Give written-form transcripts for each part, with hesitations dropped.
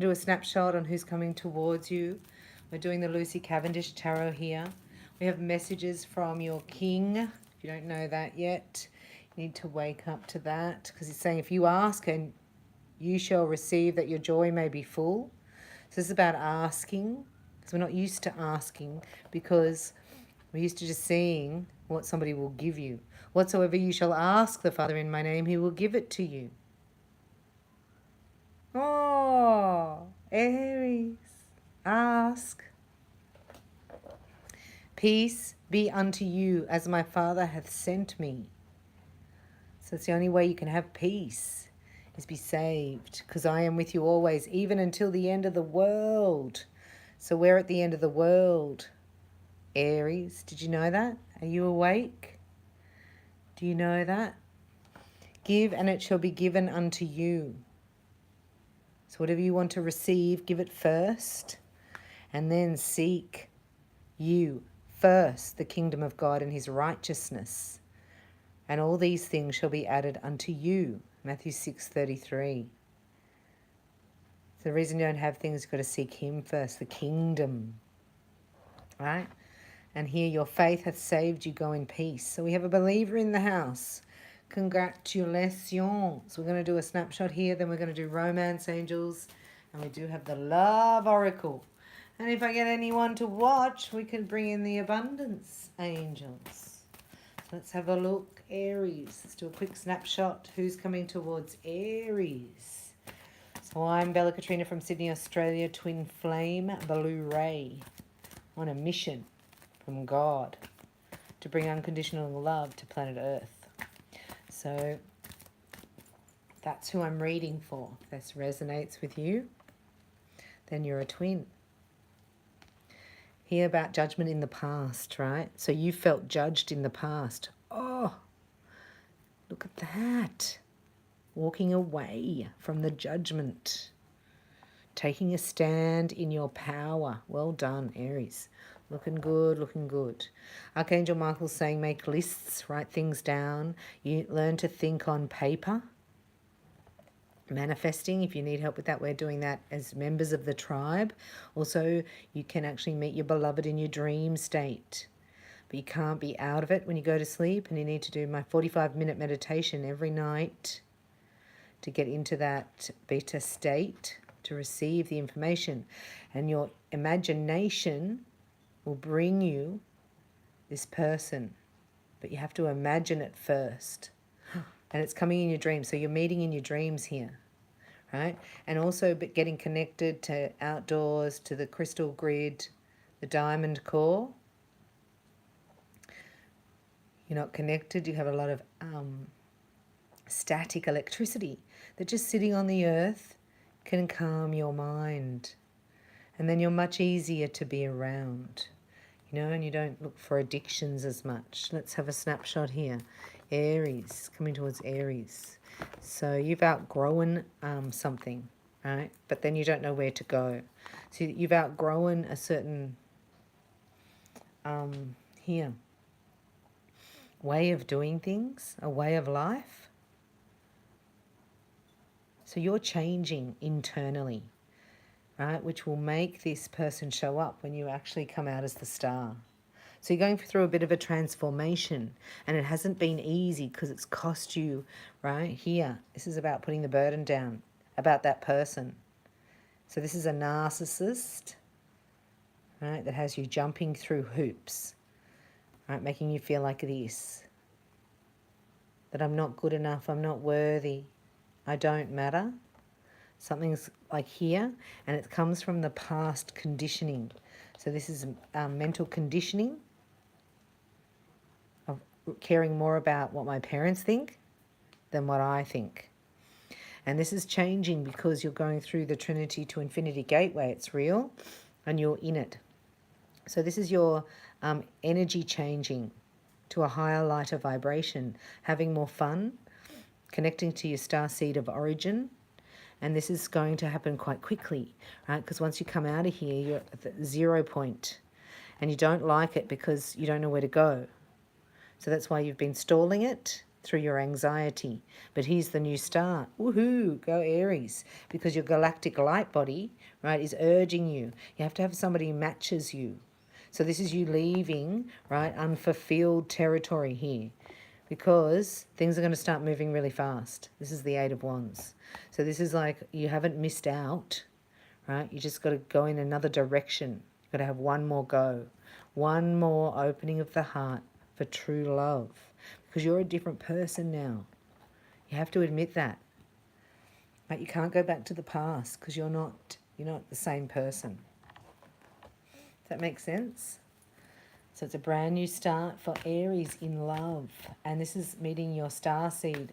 Do a snapshot on who's coming towards you. We're doing the Lucy Cavendish Tarot here. We have messages from your king. If you don't know that yet, you need to wake up to that, because he's saying if you ask and you shall receive, that your joy may be full. So this is about asking, because we're not used to asking, because we're used to just seeing what somebody will give you. Whatsoever you shall ask the Father in my name, he will give it to you. Oh, Aries, ask. Peace be unto you as my Father hath sent me. So it's the only way you can have peace, is be saved, because I am with you always, even until the end of the world. So we're at the end of the world, Aries. Did you know that? Are you awake? Do you know that? Give, and it shall be given unto you. So whatever you want to receive, give it first, and then seek you first the kingdom of God and his righteousness, and all these things shall be added unto you. Matthew 6:33. So the reason you don't have things, you've got to seek him first, the kingdom, right? And here, your faith hath saved you, go in peace. So we have a believer in the house. Congratulations. We're going to do a snapshot here, then we're going to do romance angels, and we do have the love oracle. And if I get anyone to watch, we can bring in the abundance angels. So let's have a look. Aries. Let's do a quick snapshot. Who's coming towards Aries? So I'm Bella Katrina from Sydney, Australia, twin flame, blue ray, on a mission from God to bring unconditional love to planet Earth. So that's who I'm reading for. If this resonates with you, then you're a twin. Hear about judgment in the past, right? So you felt judged in the past. Oh, look at that. Walking away from the judgment. Taking a stand in your power. Well done, Aries. Looking good, looking good. Archangel Michael's saying make lists, write things down. You learn to think on paper. Manifesting, if you need help with that, we're doing that as members of the tribe. Also, you can actually meet your beloved in your dream state. But you can't be out of it when you go to sleep, and you need to do my 45-minute meditation every night to get into that beta state, to receive the information. And your imagination will bring you this person, but you have to imagine it first. And it's coming in your dreams, so you're meeting in your dreams here, right? And also getting connected to outdoors, to the crystal grid, the diamond core. You're not connected, you have a lot of static electricity that just sitting on the earth can calm your mind. And then you're much easier to be around, you know, and you don't look for addictions as much. Let's have a snapshot here. Aries, coming towards Aries. So you've outgrown something, right? But then you don't know where to go. So you've outgrown a certain, here, way of doing things, a way of life. So you're changing internally, right, which will make this person show up when you actually come out as the star. So you're going through a bit of a transformation, and it hasn't been easy because it's cost you, right, here. This is about putting the burden down, about that person. So this is a narcissist, right, that has you jumping through hoops, right, making you feel like this, that I'm not good enough, I'm not worthy, I don't matter. Something's like here, and it comes from the past conditioning. So this is mental conditioning of caring more about what my parents think than what I think. And this is changing because you're going through the Trinity to Infinity Gateway. It's real, and you're in it. So this is your energy changing to a higher, lighter vibration, having more fun, connecting to your star seed of origin. And this is going to happen quite quickly, right? Because once you come out of here, you're at the 0 point, and you don't like it because you don't know where to go. So that's why you've been stalling it, through your anxiety. But here's the new start. Woohoo, go Aries. Because your galactic light body, right, is urging you. You have to have somebody who matches you. So this is you leaving, right, unfulfilled territory here. Because things are going to start moving really fast. This is the Eight of Wands. So this is like you haven't missed out, right? You just got to go in another direction. You've got to have one more go. One more opening of the heart for true love. Because you're a different person now. You have to admit that. But you can't go back to the past because you're not the same person. Does that make sense? So it's a brand new start for Aries in love. And this is meeting your starseed,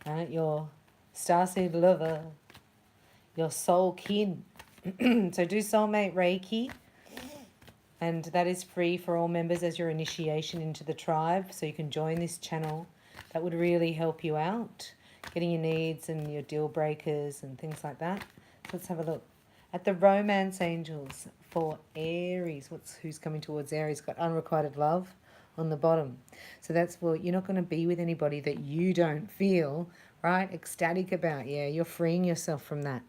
right? Your starseed lover, your soul kin. So do soulmate Reiki. And that is free for all members as your initiation into the tribe. So you can join this channel. That would really help you out. Getting your needs and your deal breakers and things like that. So let's have a look at the romance angels for Aries. Who's coming towards Aries? Got unrequited love on the bottom. So that's for, you're not going to be with anybody that you don't feel, right, ecstatic about. Yeah, you're freeing yourself from that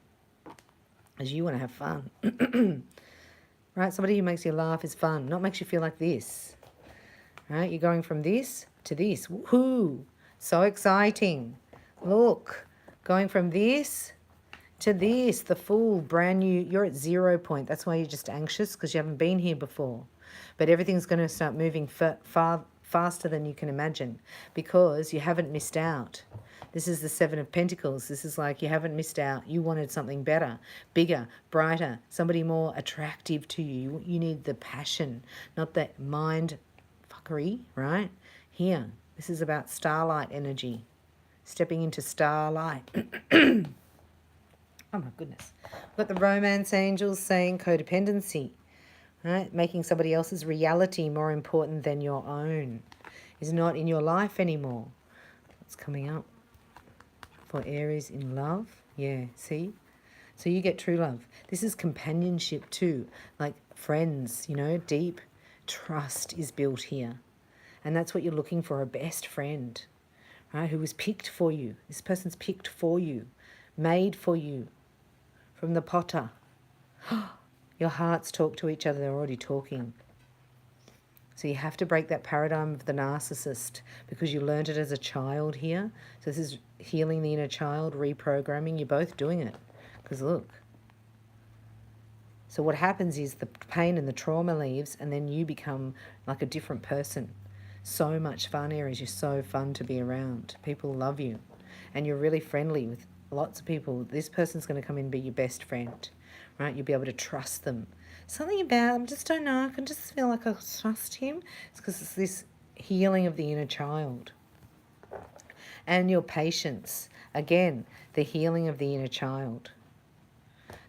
as you want to have fun. Right, somebody who makes you laugh is fun, not makes you feel like this. Right, you're going from this to this. Woohoo! So exciting. Look, going from this to this, the Fool, brand new. You're at 0 point. That's why you're just anxious, because you haven't been here before. But everything's going to start moving far faster than you can imagine, because you haven't missed out. This is the Seven of Pentacles. This is like you haven't missed out. You wanted something better, bigger, brighter, somebody more attractive to you. You need the passion, not that mind fuckery, right? Here, this is about starlight energy, stepping into starlight. Oh my goodness. We've got the romance angels saying codependency, right? Making somebody else's reality more important than your own is not in your life anymore. What's coming up for Aries in love? Yeah, see? So you get true love. This is companionship too, like friends, deep trust is built here. And that's what you're looking for, a best friend, right? Who was picked for you. This person's picked for you, made for you from the potter. Your hearts talk to each other. They're already talking. So you have to break that paradigm of the narcissist, because you learned it as a child here. So this is healing the inner child, reprogramming. You're both doing it. Because look. So what happens is the pain and the trauma leaves, and then you become like a different person. So much fun, Aries. You're so fun to be around. People love you. And you're really friendly with lots of people. This person's going to come in and be your best friend, right? You'll be able to trust them. Something about them, just don't know. I can just feel like I trust him. It's because it's this healing of the inner child. And your patience. Again, the healing of the inner child.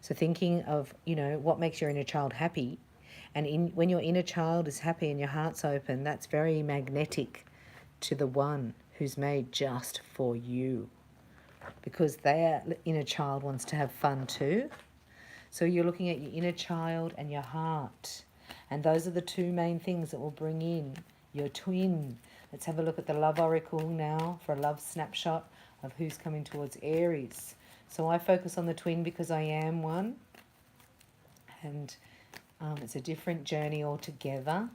So thinking of, what makes your inner child happy. And when your inner child is happy and your heart's open, that's very magnetic to the one who's made just for you. Because their inner child wants to have fun too. So you're looking at your inner child and your heart. And those are the two main things that will bring in your twin. Let's have a look at the love oracle now for a love snapshot of who's coming towards Aries. So I focus on the twin because I am one. And it's a different journey altogether.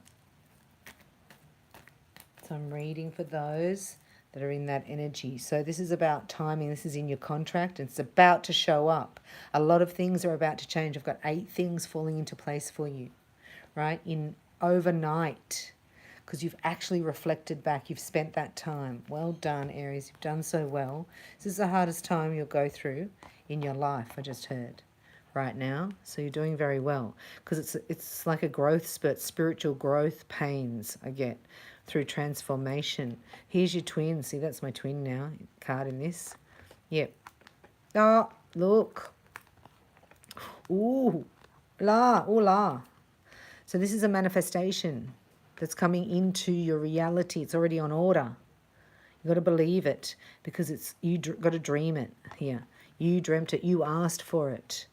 So I'm reading for those that are in that energy. So this is about timing. This is in your contract. It's about to show up. A lot of things are about to change. I've got 8 things falling into place for you, right? In overnight, because you've actually reflected back. You've spent that time. Well done, Aries. You've done so well. This is the hardest time you'll go through in your life, I just heard, right now. So you're doing very well, because it's like a growth spurt, spiritual growth pains I get through transformation. Here's your twin. See, that's my twin now, card in this. Yep. Oh, look. Ooh, la, ooh la. So this is a manifestation that's coming into your reality. It's already on order. You've got to believe it, because you got to dream it here. You dreamt it. You asked for it,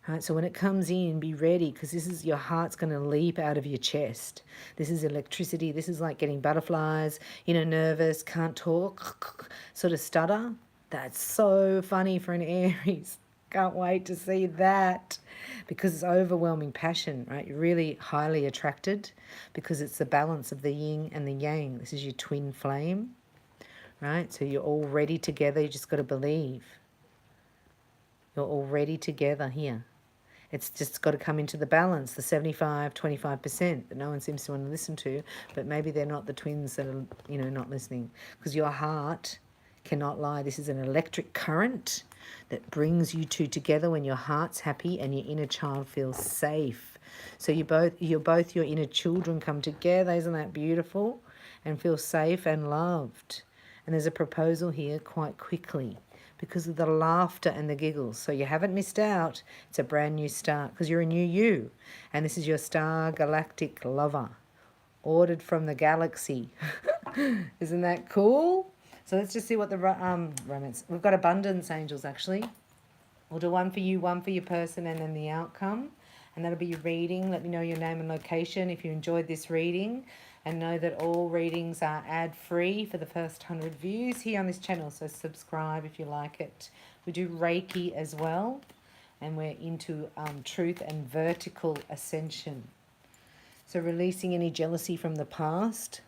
Right, so when it comes in, be ready, because this is your heart's going to leap out of your chest. This is electricity. This is like getting butterflies, nervous, can't talk, sort of stutter. That's so funny for an Aries. Can't wait to see that, because it's overwhelming passion, right? You're really highly attracted because it's the balance of the yin and the yang. This is your twin flame, right? So you're already together. You just got to believe. You're already together here. It's just got to come into the balance, the 75-25% that no one seems to want to listen to, but maybe they're not the twins that are, not listening. Because your heart cannot lie. This is an electric current that brings you two together when your heart's happy and your inner child feels safe. So your inner children come together, isn't that beautiful? And feel safe and loved. And there's a proposal here quite quickly, because of the laughter and the giggles. So you haven't missed out. It's a brand new start, because you're a new you. And this is your star galactic lover, ordered from the galaxy. Isn't that cool? So let's just see what the romance... We've got abundance angels, actually. We'll do one for you, one for your person, and then the outcome. And that'll be your reading. Let me know your name and location if you enjoyed this reading. And know that all readings are ad-free for the first 100 views here on this channel. So subscribe if you like it. We do Reiki as well. And we're into truth and vertical ascension. So releasing any jealousy from the past.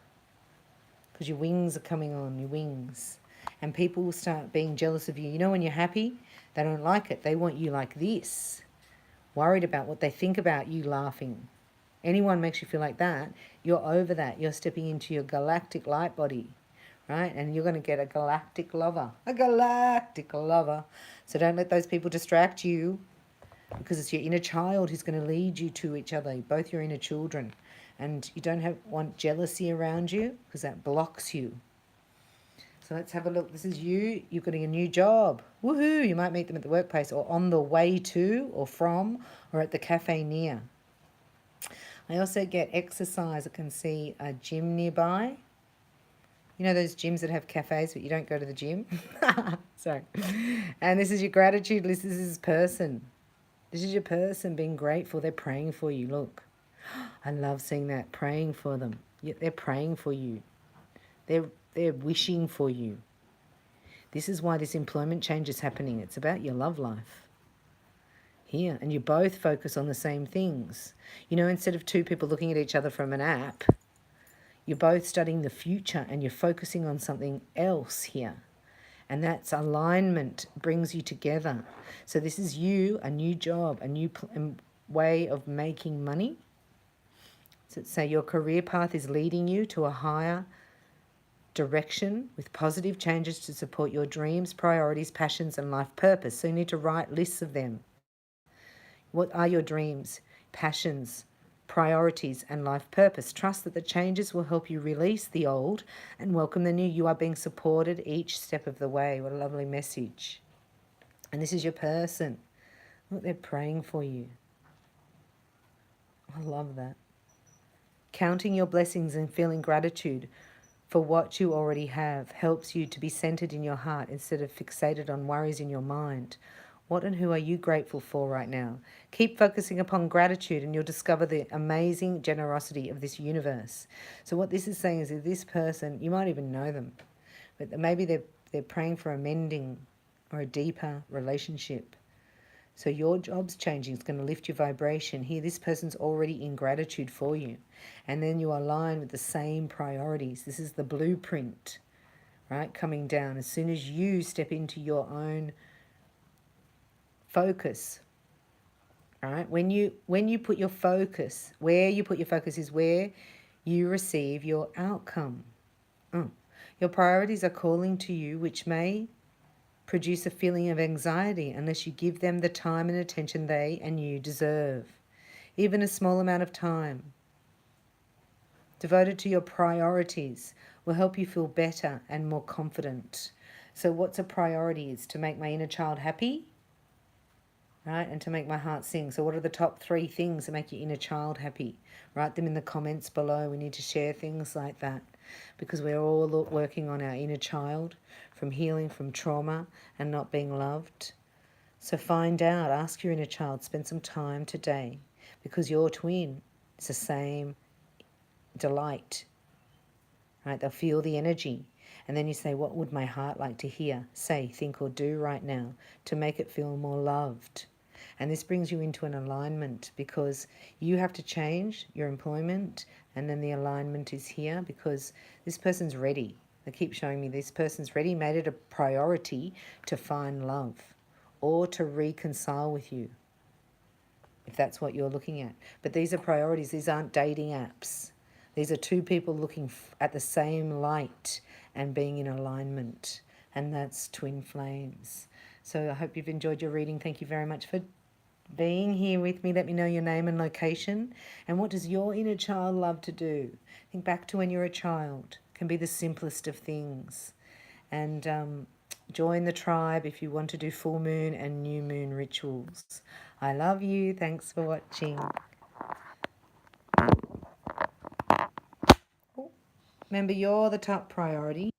Because your wings are coming on, your wings. And people will start being jealous of you. You know, when you're happy, they don't like it. They want you like this. Worried about what they think about you laughing. Anyone makes you feel like that, you're over that. You're stepping into your galactic light body, right? And you're going to get a galactic lover. A galactic lover. So don't let those people distract you, because it's your inner child who's going to lead you to each other, both your inner children. And you don't want jealousy around you, because that blocks you. So let's have a look. This is you. You're getting a new job. Woohoo! You might meet them at the workplace, or on the way to, or from, or at the cafe near. I also get exercise. I can see a gym nearby. You know those gyms that have cafes, but you don't go to the gym? Sorry. And this is your gratitude list. This is person. This is your person being grateful. They're praying for you. Look. I love seeing that. Praying for them. They're praying for you. They're wishing for you. This is why this employment change is happening. It's about your love life. Here, and you both focus on the same things. Instead of two people looking at each other from an app, you're both studying the future and you're focusing on something else here. And that's alignment, brings you together. So this is you, a new job, a new way of making money. So say your career path is leading you to a higher direction with positive changes to support your dreams, priorities, passions, and life purpose. So you need to write lists of them. What are your dreams, passions, priorities, and life purpose? Trust that the changes will help you release the old and welcome the new. You are being supported each step of the way. What a lovely message. And this is your person. Look, they're praying for you. I love that. Counting your blessings and feeling gratitude for what you already have helps you to be centered in your heart instead of fixated on worries in your mind. What and who are you grateful for right now? Keep focusing upon gratitude and you'll discover the amazing generosity of this universe. So what this is saying is that this person, you might even know them, but maybe they're praying for a mending or a deeper relationship. So your job's changing. It's going to lift your vibration. Here, this person's already in gratitude for you. And then you align with the same priorities. This is the blueprint, right, coming down. As soon as you step into your own focus, all right, when you put your focus, where you put your focus is where you receive your outcome. Your priorities are calling to you, which may produce a feeling of anxiety unless you give them the time and attention they and you deserve. Even a small amount of time devoted to your priorities will help you feel better and more confident. So what's a priority? Is to make my inner child happy, right? And to make my heart sing. So what are the top 3 things that make your inner child happy? Write them in the comments below. We need to share things like that, because we're all working on our inner child, from healing from trauma and not being loved. So find out, ask your inner child, spend some time today, because your twin is the same delight, right? They'll feel the energy. And then you say, what would my heart like to hear, say, think, or do right now to make it feel more loved? And this brings you into an alignment, because you have to change your employment, and then the alignment is here because this person's ready. They keep showing me this person's ready, made it a priority to find love or to reconcile with you, if that's what you're looking at. But these are priorities. These aren't dating apps. These are two people looking at the same light and being in alignment. And that's twin flames. So I hope you've enjoyed your reading. Thank you very much for being here with me. Let me know your name and location. And what does your inner child love to do? Think back to when you're a child. It can be the simplest of things. And join the tribe if you want to do full moon and new moon rituals. I love you. Thanks for watching. Remember, you're the top priority.